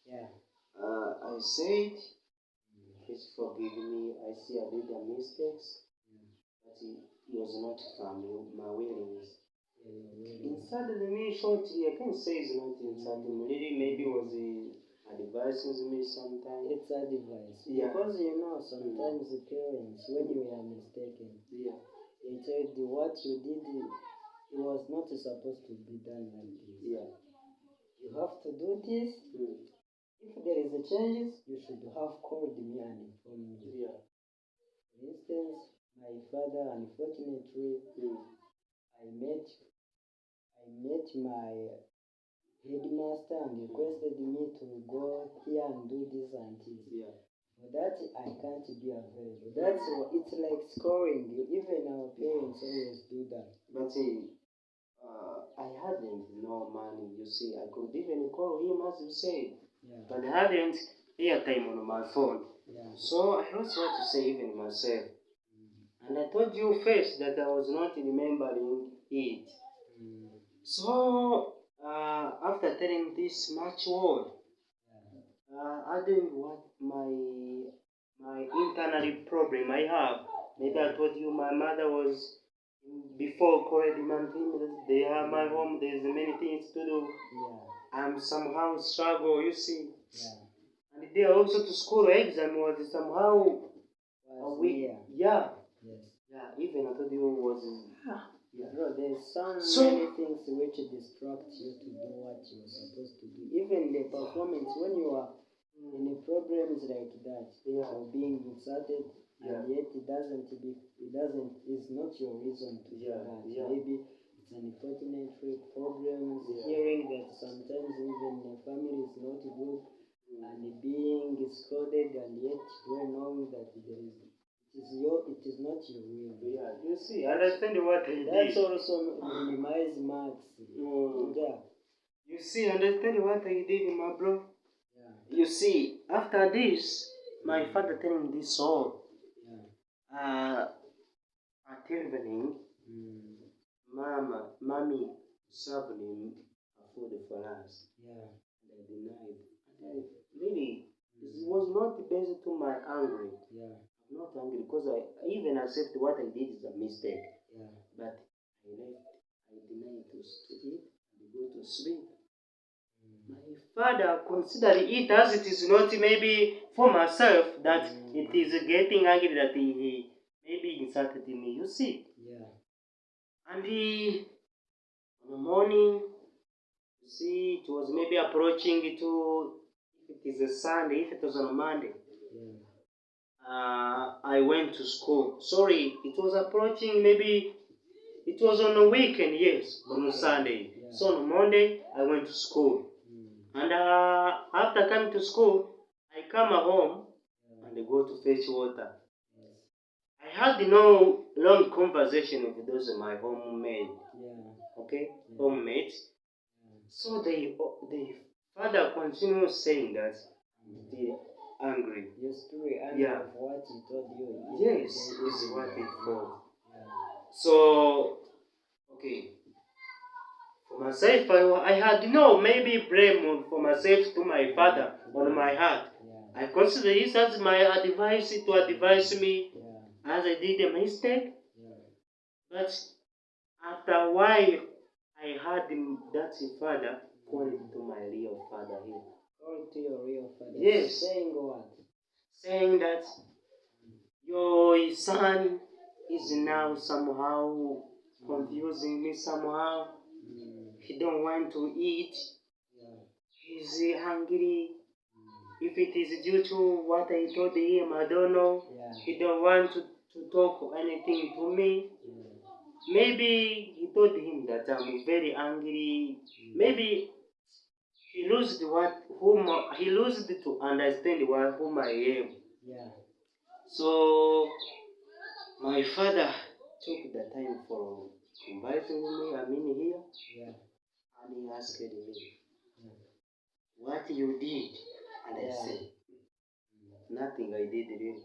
Yeah. I said, please forgive me. I see I did a mistakes, but it was not from my willings. Inside me shortly, I can say it's not inside me. Maybe was advising me sometimes. It's advice. Yeah. Because sometimes the parents, when you are mistaken, Yeah. they tell you what you did, it was not supposed to be done like this. Yeah. You have to do this. If there is a changes, you should have called me and informed me. Yeah. For instance, my father, unfortunately, I met my headmaster and requested me to go here and do this and this. Yeah. For that, I can't be available. That's what it's like scoring. Even our parents always do that. But I hadn't no money. You see, I could even call him as you said, but I hadn't airtime on my phone. Yeah. So I lost what to say even myself. And I told you first that I was not remembering it. So after telling this much word, adding what my internal problem I have. Maybe I told you my mother was before already maintained. They have my home. There's many things to do. Yeah. I'm somehow struggle. You see. Yeah. And there also to school exam was somehow a week. Yeah. Yes. Yeah. Even I told you was. Yeah. Bro, there's many things which distract you to do what you're supposed to do. Even the performance when you are in a problems like that, or being insulted, and yet it's not your reason to do that. Maybe it's an unfortunate problems, hearing that sometimes even the family is not good, and being scolded, and yet well knowing that it is not your will. Yeah, you see, understand what he did. That's also minimize marks. Yeah. You see, understand what I did, my bro? Yeah. You see, after this, my father telling this song, at evening, mommy serving food for us. Yeah. And I denied. And really, it was not based to my anger. Yeah. I'm not angry because I even accept what I did is a mistake. Yeah. But I denied to eat and go to sleep. My father considered it as it is not maybe for myself that it is getting angry that he maybe insulted me. You see? Yeah. And on the morning, you see, it was maybe approaching to, if it is a Sunday, if it was on a Monday. I went to school. Sorry, it was approaching maybe, it was on a weekend, yes, on a Sunday. Yeah. So on Monday, I went to school. And after coming to school, I come home and I go to fetch water. I had no long conversation with those my homemade. Okay, homemates. So the father continues saying that they're angry. You're still angry of what he told you. Yes, is what he thought. So, okay. For myself, I had no maybe blame for myself to my father on my heart. I consider this as my advice to advise me as I did a mistake. But after a while, I heard that father calling to my real father here. Call to your real father. Yes. Saying what? Saying that your son is now somehow confusing me somehow. He don't want to eat. He's hungry. If it is due to what I told him, I don't know. He don't want to talk anything to me. Maybe he told him that I'm very angry. Maybe he lost he lost to understand whom I am. So my father took the time for inviting me, here, and he asked me what you did, and I said nothing I did really.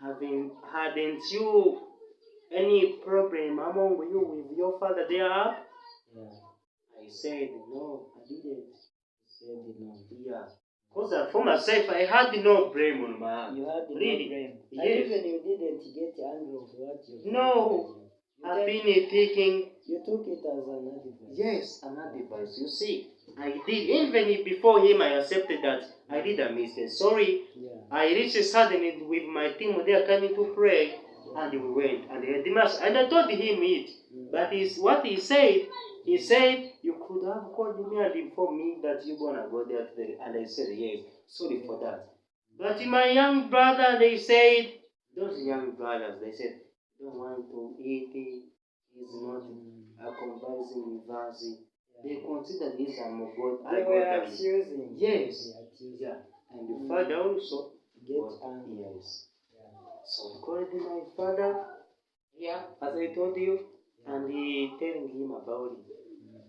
Hadn't you any problem among you with your father there? I said no, I didn't. He said No. Yeah. Because for myself, I had no blame on my hand. You had no Really? blame. Yes. And even you didn't get angry of what you No. I've been thinking. You took it as an advice. Yes, an advice. You see, I did. Even before him, I accepted that I did a mistake. Sorry. Yeah. I reached suddenly with my team. They are coming to pray. And we went. And the mass. And I told him it. But what he said, you could have called me and informed me that you're going to go there today. And I said, yes, sorry for that. But my young brother, they said, those young brothers, they said, don't want to eat it. He's not conversing with us. They consider this a God. They were accusing. Yes. Yeah. And the father also get angry. Yes. Yeah. So I called my father, yeah, as I told you, and he telling him about it.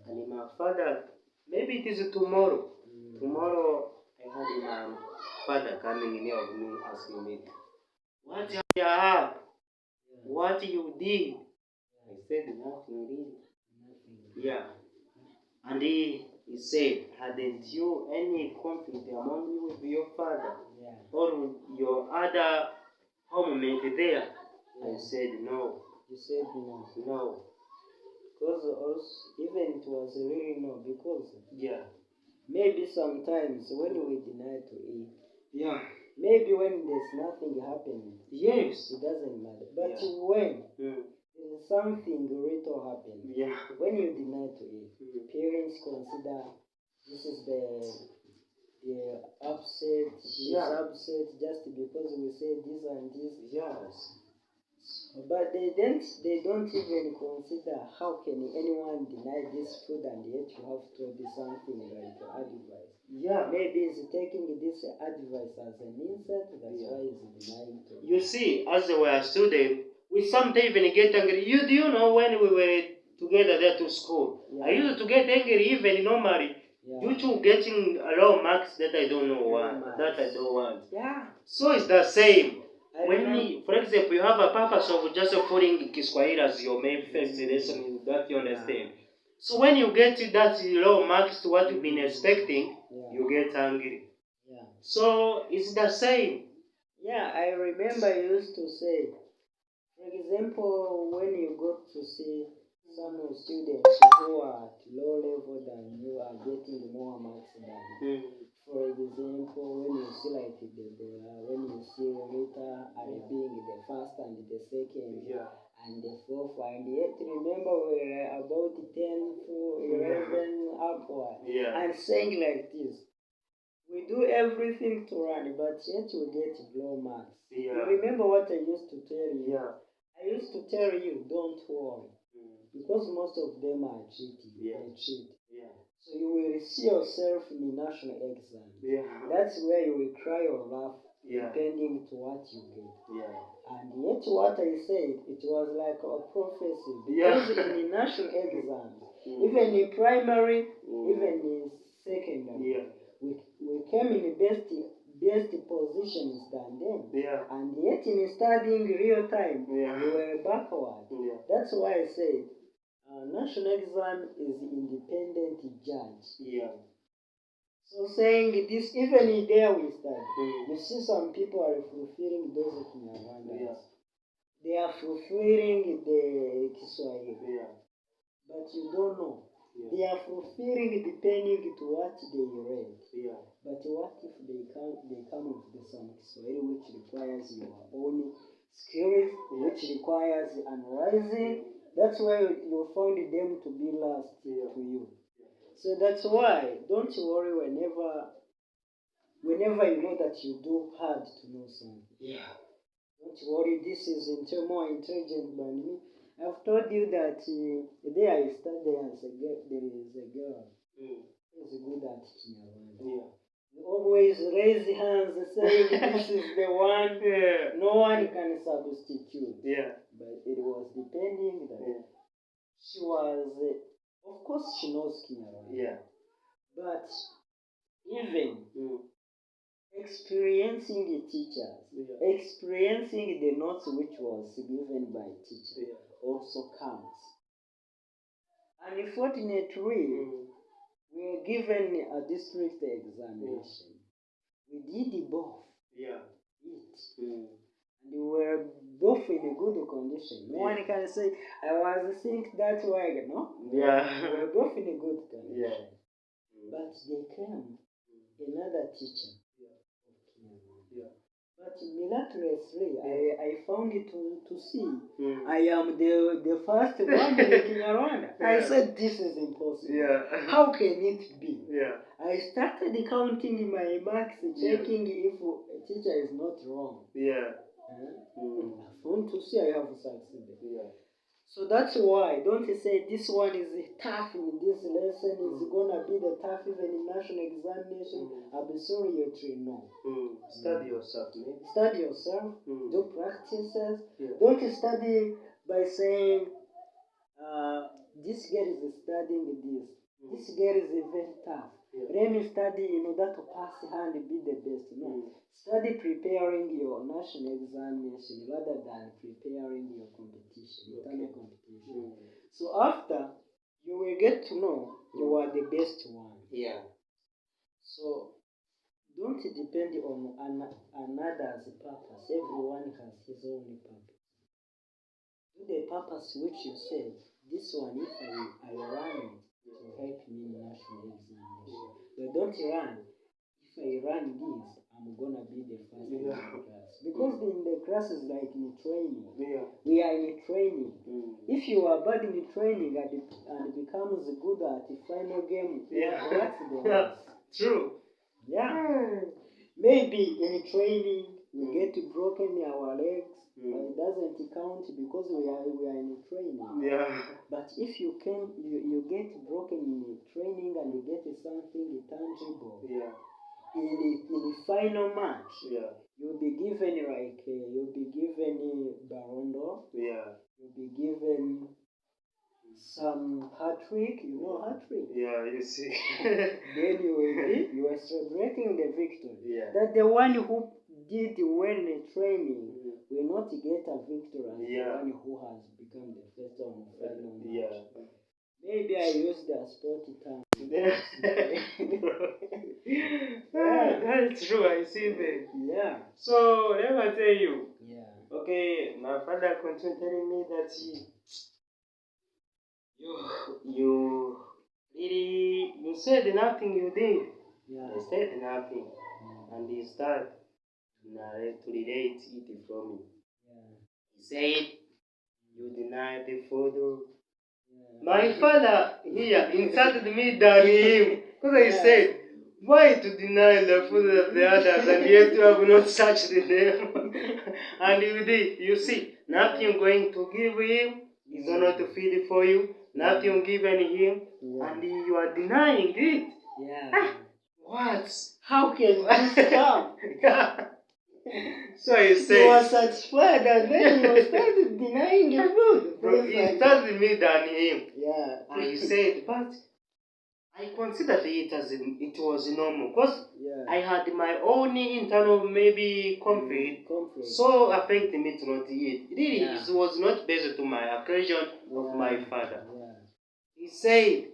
And my father, maybe it is tomorrow. Tomorrow I had my father coming near of me asking me, what you have? What you did? I said nothing really. Yeah. And he said, hadn't you any conflict among you with your father? Yeah. Or with your other homemate there? I said no. You said no. No. Because also, even it was really no, because maybe sometimes when we deny to eat, maybe when there's nothing happening, yes, it doesn't matter. But when there's something little happening, when you deny to eat, parents consider this is the upset, she's upset just because we say this and this. Yes. But they don't even consider how can anyone deny this food and yet you have told something like advice. Yeah. Maybe he's taking this advice as an insult, that's why he's denying to. You see, as we are students, we sometimes even get angry. Do you know when we were together there to school? I used to get angry even normally due to getting low marks that I don't know that I don't want. Yeah. So it's the same. For example, you have a purpose of just putting Kiswahili as your main first lesson that you understand. So when you get that low marks to what you've been expecting, you get angry. Yeah. So it's the same. Yeah, I remember you used to say, for example, when you go to see some students who are at low level than you are getting more marks than. For example, when you see like when you see Rita being the first and the second and the fourth, and yet remember we're about 10 to 11 upward and saying like this. We do everything to run, but yet we get low marks. You remember what I used to tell you? I used to tell you, don't worry, because most of them are cheating. They cheat. So you will see yourself in the national exam. That's where you will cry or laugh, depending to what you get. And yet what I said, it was like a prophecy. Because in the national exam, even in primary, even in secondary, we came in best positions than them. And yet in studying real time, we were backward. That's why I said, national exam is independent judge. So saying this, even there we study, you see some people are fulfilling those Kinyarwanda. They are fulfilling the Kiswahili. But you don't know. They are fulfilling depending to what they read. But what if they come with some Kiswahili which requires your own skills, which requires analyzing? That's why you found them to be lost to you. So that's why don't worry whenever you know that you do hard to know something. Don't worry, this is more intelligent than me. I've told you that there I study as a girl. There is a girl who is good at Kinyarwanda. You always raise hands saying this is the one. No one can substitute. But it was depending that she was, of course she knows Kinyarwanda. But even experiencing the teachers, experiencing the notes which was given by teacher also counts. Unfortunately, we were given a district examination. We did both. Yeah. It. Mm. And we were both in a good condition. No one can say I was sick that way, no? Yeah. We were both in a good condition. Yeah. But they came, another teacher. Yeah. But miraculously, I found it to see. Mm. I am the first one in Kinyarwanda. I said, this is impossible. Yeah. How can it be? Yeah. I started counting my marks, checking if a teacher is not wrong. Yeah. I found to see I have succeeded. Yeah. So that's why, don't say this one is tough in this lesson, it's gonna be the tough even in national examination. Absolutely no. Study yourself, maybe. Study yourself, do practices. Yeah. Don't study by saying, this girl is studying this. This girl is very tough. Yeah. Let me study in order to pass and be the best. No. Study preparing your national examination rather than preparing your competition, internal competition. So after, you will get to know you are the best one. Yeah. So don't depend on another's purpose. Everyone has his own purpose. Do the purpose which you say, this one, if I run it, it will help me in national examination. But don't run. If I run this, I'm gonna be the first in the class. Because in the class is like in training. Yeah. We are in training. If you are bad in training and becomes good at the final game, what's the worst? True. Yeah. Maybe in training we get broken our legs, but it doesn't count because we are in training. Yeah. But if you get broken in training and you get something tangible, Yeah. in the final match, Yeah. you'll be given Ballon d'Or. Yeah. You'll be given some hat-trick. You know hat-trick? Yeah, you see. Then you are celebrating the victory. Yeah. That the one who did well in training will not get a victory as the one who has become the first on the final match. Yeah. Maybe I used the sport term. That's true, I see that. Yeah. So, let me tell you. Yeah. Okay, my father continued telling me that you really, you said nothing you did. Yeah. I said nothing. And he started to relate it from me. Yeah. He said, you denied the photo. My father here insulted me than him. Because I said, why to deny the food of the others and yet you have not touched them? And you did. You see, nothing going to give him is not to feed for you. Nothing given him. And you are denying it. Yeah. What? How can this come? So he said, you were satisfied and then you started denying the food. He insulted me than him. Yeah. And he said, but I considered it was normal because I had my own internal maybe conflict, so affected me to not eat. Really, it was not based to my occasion of my father. He said,